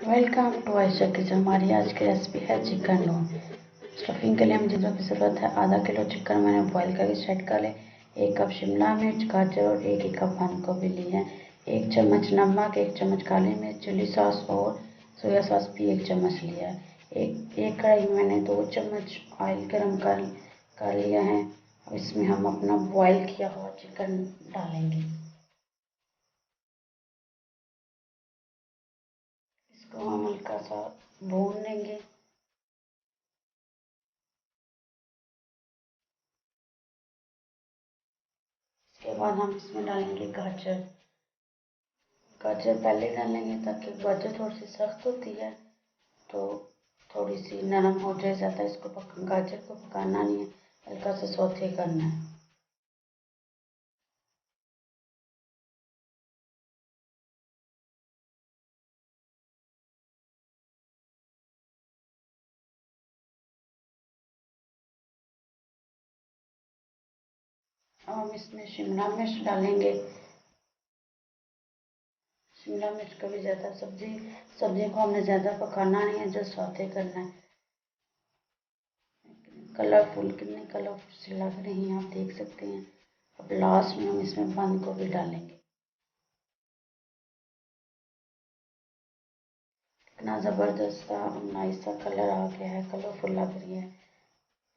Welcome to Ayesha kitchen. हमारी आज की रेसिपी है चिकन रोल। स्टफिंग के लिए हमें चीज़ों की ज़रूरत है। आधा किलो चिकन मैंने बॉईल करके सेट कर ले। 1 कप शिमला मिर्च, गाजर और 1 कप बंद गोभी ली है। 1 चम्मच नमक, 1 चम्मच काली मिर्च, चिली सॉस और सोया सॉस भी 1 चम्मच लिया है। एक कढ़ाई में मैंने 2 चम्मच ऑयल गर्म कर लिया है। इसमें हम अपना बॉईल किया हुआ चिकन डालेंगे। इसको हम हल्का सा भून लेंगे। इसके बाद हम इसमें डालेंगे गाजर। गाजर पहले डालेंगे ताकि गाजर थोड़ी सी सख्त होती है तो थोड़ी सी नरम हो जाए। ज़्यादा इसको गाजर को पकाना नहीं है, हल्का सा सौते करना है। अब हम इसमें शिमला मिर्च डालेंगे। शिमला मिर्च का भी ज़्यादा सब्जी को हमने ज़्यादा पकाना नहीं है, जो सौते करना है। कलरफुल, कितनी कलरफुल सी लग रही हैं आप देख सकते हैं। अब लास्ट में हम इसमें बंद गोभी डालेंगे। इतना ज़बरदस्त सा नाइस सा कलर आ गया है, कलरफुल लग रही है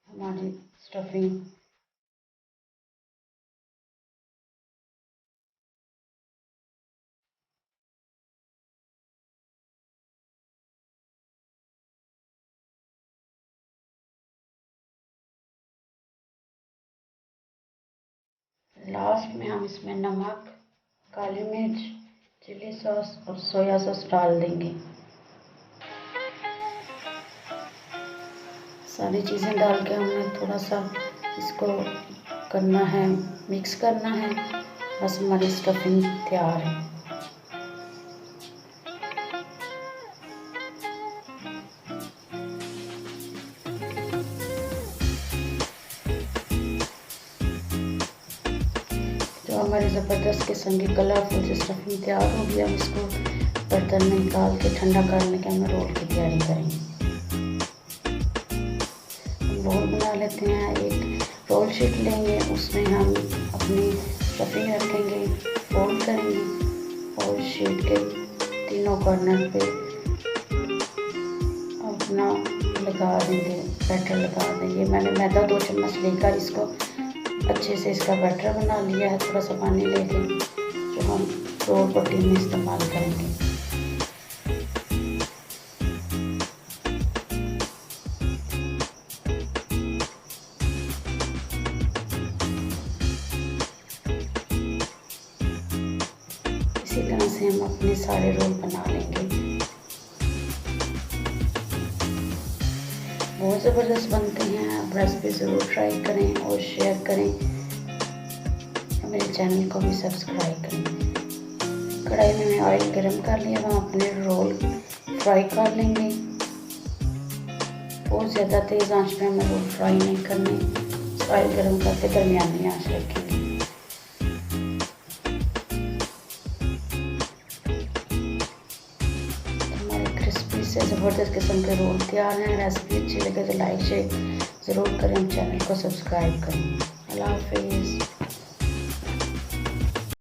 हमारी स्टफिंग। लास्ट में हम इसमें नमक, काली मिर्च, चिली सॉस और सोया सॉस डाल देंगे। सारी चीज़ें डाल के हमने थोड़ा सा इसको करना है, मिक्स करना है। बस हमारी स्टफिंग तैयार है। जो हमारी ज़बरदस्त किस्म की कलरफुल से स्टफिंग तैयार हो गई, हम इसको बर्तन में निकाल के ठंडा करने के हमें रोल की तैयारी करेंगे। रोल बना लेते हैं। एक रोल शीट लेंगे, उसमें हम अपनी स्टफिंग रखेंगे, फोल्ड करेंगे और शीट के तीनों कॉर्नर पे अपना लगा देंगे, बैटर लगा देंगे। मैंने मैदा 2 चम्मच लेकर इसको अच्छे से इसका बैटर बना लिया है। थोड़ा सा पानी लेके जो हम रोल पट्टी में इस्तेमाल करेंगे। इसी तरह से हम अपने सारे रोल बना लेंगे। बहुत ज़बरदस्त बनते हैं। आप रेसिपी ज़रूर ट्राई करें और शेयर करें। मेरे चैनल को भी सब्सक्राइब करें। कढ़ाई में मैं ऑयल गरम कर लिया, हम अपने रोल फ्राई कर लेंगे। बहुत ज़्यादा तेज़ आंच पे हमें रोल फ्राई नहीं करने, ऑयल गरम करके दरमियानी आंच रखेंगे। क्रिस्पी से ज़बरदस्त किस्म के रोल तैयार हैं। रेसिपी अच्छी लगे तो लाइक शेयर ज़रूर करें, चैनल को सब्सक्राइब करें। अल्लाह हाफिज़।